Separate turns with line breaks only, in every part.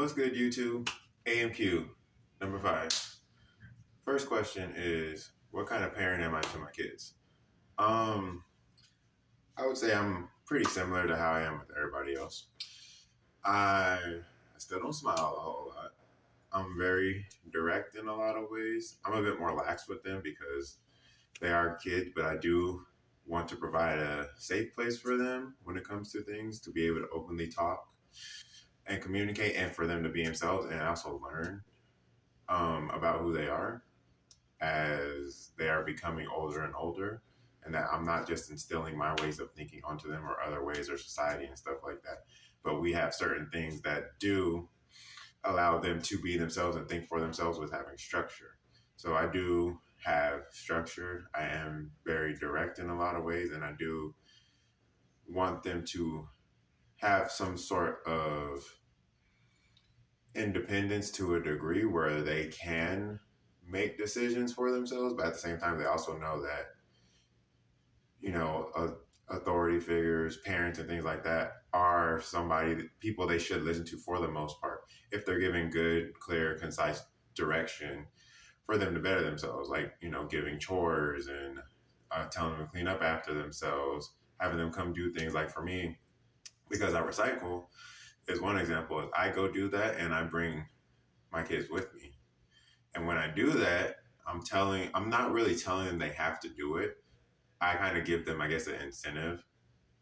What's good, YouTube? AMQ, number 5. First question is, what kind of parent am I to my kids? I would say I'm pretty similar to how I am with everybody else. I still don't smile a whole lot. I'm very direct in a lot of ways. I'm a bit more lax with them because they are kids, but I do want to provide a safe place for them when it comes to things, to be able to openly talk and communicate, and for them to be themselves and also learn about who they are as they are becoming older and older, and that I'm not just instilling my ways of thinking onto them or other ways or society and stuff like that. But we have certain things that do allow them to be themselves and think for themselves with having structure. So I do have structure. I am very direct in a lot of ways, and I do want them to have some sort of independence to a degree where they can make decisions for themselves, but at the same time, they also know that, authority figures, parents, and things like that are people they should listen to for the most part, if they're giving good, clear, concise direction for them to better themselves, like, giving chores and telling them to clean up after themselves, having them come do things. Like for me, because I recycle, is one example. Is I go do that and I bring my kids with me. And when I do that, I'm not really telling them they have to do it. I kind of give them, I guess, an incentive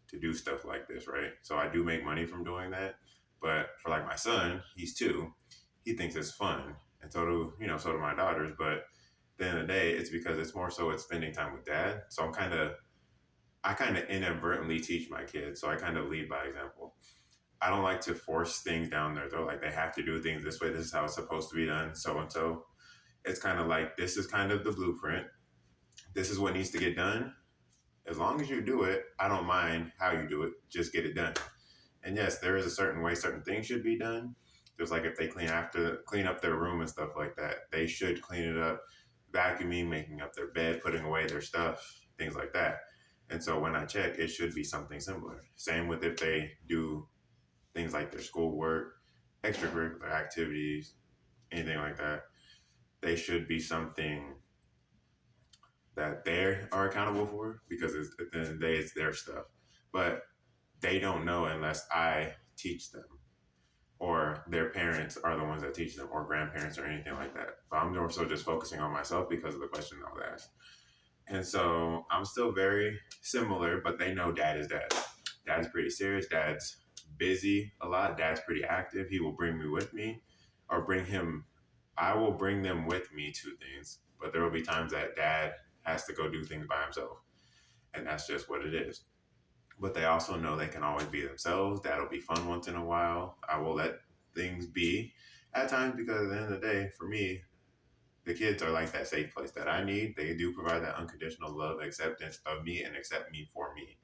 to do stuff like this, right? So I do make money from doing that. But for like my son, he's 2, he thinks it's fun. And so do my daughters. But at the end of the day, it's because it's spending time with dad. So I kind of inadvertently teach my kids. So I kind of lead by example. I don't like to force things down their throat. Like they have to do things this way. This is how it's supposed to be done. So and so. It's kind of like, this is kind of the blueprint. This is what needs to get done. As long as you do it, I don't mind how you do it. Just get it done. And yes, there is a certain way certain things should be done. Just like if they clean up their room and stuff like that, they should clean it up, vacuuming, making up their bed, putting away their stuff, things like that. And so when I check, it should be something similar. Same with if they do things like their schoolwork, extracurricular activities, anything like that. They should be something that they are accountable for, because at the end of the day, it's their stuff. But they don't know unless I teach them, or their parents are the ones that teach them, or grandparents or anything like that. But I'm more so just focusing on myself because of the question I was asked. And so I'm still very similar, but they know dad is dad. Dad's pretty serious. Dad's busy a lot. Dad's pretty active. He will bring me with me, or I will bring them with me to things, but there will be times that dad has to go do things by himself. And that's just what it is. But they also know they can always be themselves. That'll be fun once in a while. I will let things be at times, because at the end of the day, for me, the kids are like that safe place that I need. They do provide that unconditional love, acceptance of me, and accept me for me.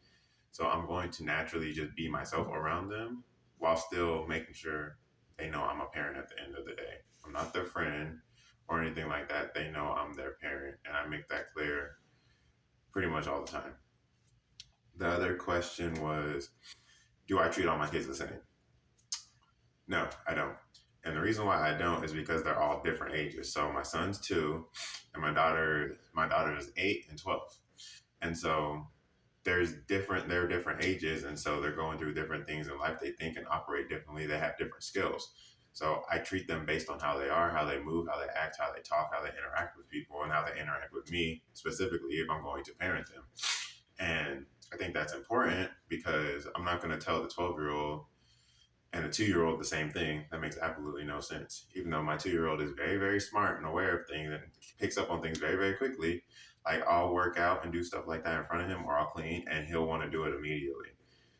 So I'm going to naturally just be myself around them, while still making sure they know I'm a parent at the end of the day. I'm not their friend or anything like that. They know I'm their parent, and I make that clear pretty much all the time. The other question was, do I treat all my kids the same? No, I don't. And the reason why I don't is because they're all different ages. So my son's 2, and my daughter is 8 and 12. And so they're different ages, and so they're going through different things in life. They think and operate differently. They have different skills. So I treat them based on how they are, how they move, how they act, how they talk, how they interact with people, and how they interact with me specifically if I'm going to parent them. And I think that's important, because I'm not going to tell the 12-year-old and the 2-year-old the same thing. That makes absolutely no sense. Even though my 2-year-old is very, very smart and aware of things and picks up on things very, very quickly, like I'll work out and do stuff like that in front of him, or I'll clean, and he'll want to do it immediately.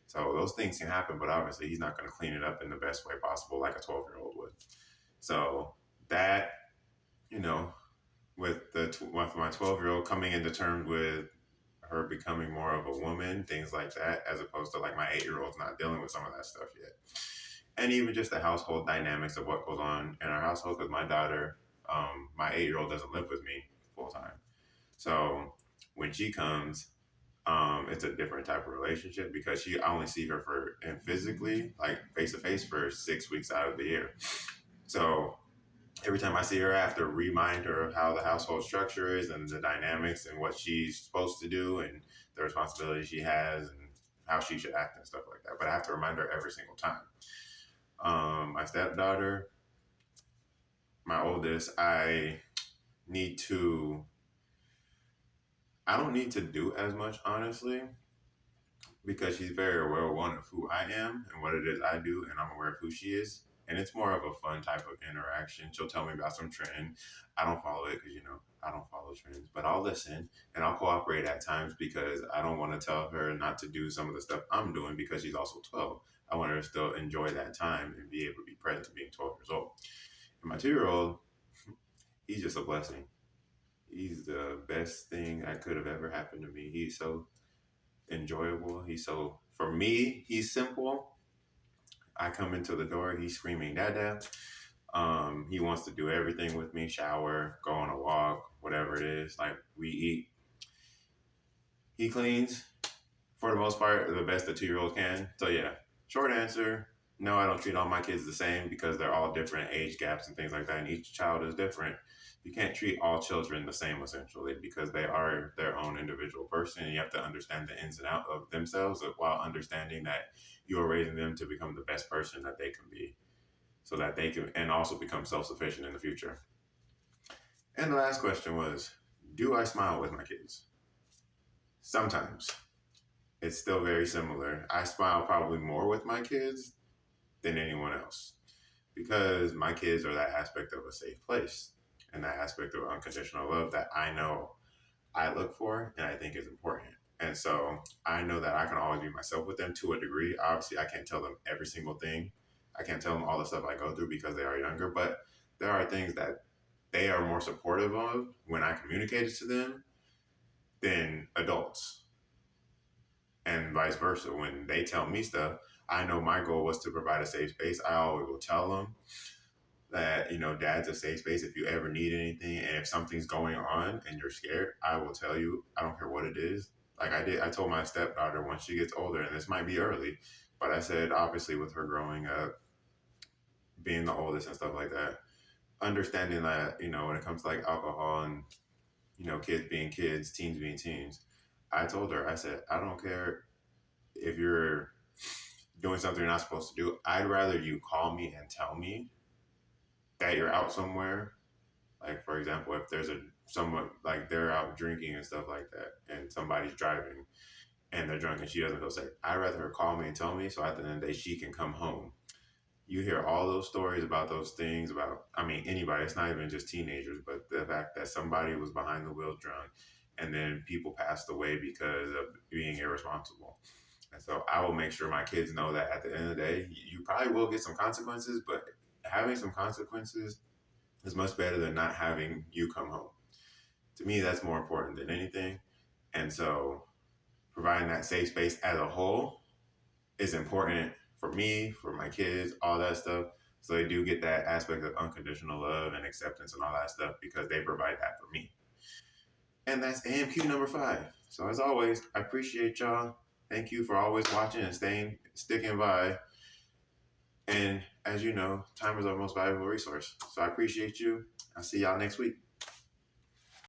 So those things can happen, but obviously he's not going to clean it up in the best way possible like a 12-year-old would. So that, with my 12-year-old coming into terms with her becoming more of a woman, things like that, as opposed to like my 8-year-old's not dealing with some of that stuff yet. And even just the household dynamics of what goes on in our household, because my daughter, my 8-year-old doesn't live with me full time. So when she comes, it's a different type of relationship because I only see her and physically, like face to face, for 6 weeks out of the year. So every time I see her, I have to remind her of how the household structure is and the dynamics and what she's supposed to do and the responsibilities she has and how she should act and stuff like that. But I have to remind her every single time. My stepdaughter, my oldest, need to. I don't need to do as much, honestly, because she's very aware, one, of who I am and what it is I do, and I'm aware of who she is. And it's more of a fun type of interaction. She'll tell me about some trend. I don't follow it because, I don't follow trends, but I'll listen and I'll cooperate at times because I don't want to tell her not to do some of the stuff I'm doing because she's also 12. I want her to still enjoy that time and be able to be present being 12 years old. And my 2 year old, he's just a blessing. He's the best thing that could have ever happened to me. He's so enjoyable. For me, he's simple. I come into the door, he's screaming, Dada. He wants to do everything with me, shower, go on a walk, whatever it is. Like we eat. He cleans for the most part, the best a 2 year old can. So yeah, short answer, no, I don't treat all my kids the same because they're all different age gaps and things like that. And each child is different. You can't treat all children the same essentially because they are their own individual person. And you have to understand the ins and outs of themselves while understanding that you are raising them to become the best person that they can be so that they can and also become self-sufficient in the future. And the last question was, do I smile with my kids? Sometimes. It's still very similar. I smile probably more with my kids than anyone else because my kids are that aspect of a safe place and that aspect of unconditional love that I know I look for and I think is important. And so I know that I can always be myself with them to a degree. Obviously, I can't tell them every single thing. I can't tell them all the stuff I go through because they are younger, but there are things that they are more supportive of when I communicate it to them than adults. And vice versa. When they tell me stuff, I know my goal was to provide a safe space. I always will tell them that, dad's a safe space. If you ever need anything and if something's going on and you're scared, I will tell you. I don't care what it is. Like I told my stepdaughter once she gets older, and this might be early, but I said, obviously, with her growing up, being the oldest and stuff like that, understanding that, when it comes to like alcohol and, kids being kids, teens being teens, I told her, I said, I don't care if you're doing something you're not supposed to do. I'd rather you call me and tell me that you're out somewhere. Like, for example, if there's someone like they're out drinking and stuff like that, and somebody's driving and they're drunk and she doesn't feel safe, I'd rather her call me and tell me so at the end of the day she can come home. You hear all those stories about those things about, anybody. It's not even just teenagers, but the fact that somebody was behind the wheel drunk and then people passed away because of being irresponsible. And so I will make sure my kids know that at the end of the day, you probably will get some consequences, but having some consequences is much better than not having you come home. To me, that's more important than anything. And so providing that safe space as a whole is important for me, for my kids, all that stuff. So they do get that aspect of unconditional love and acceptance and all that stuff because they provide that for me. And that's AMQ number 5. So as always, I appreciate y'all. Thank you for always watching and sticking by. And as you know, time is our most valuable resource. So I appreciate you. I'll see y'all next week.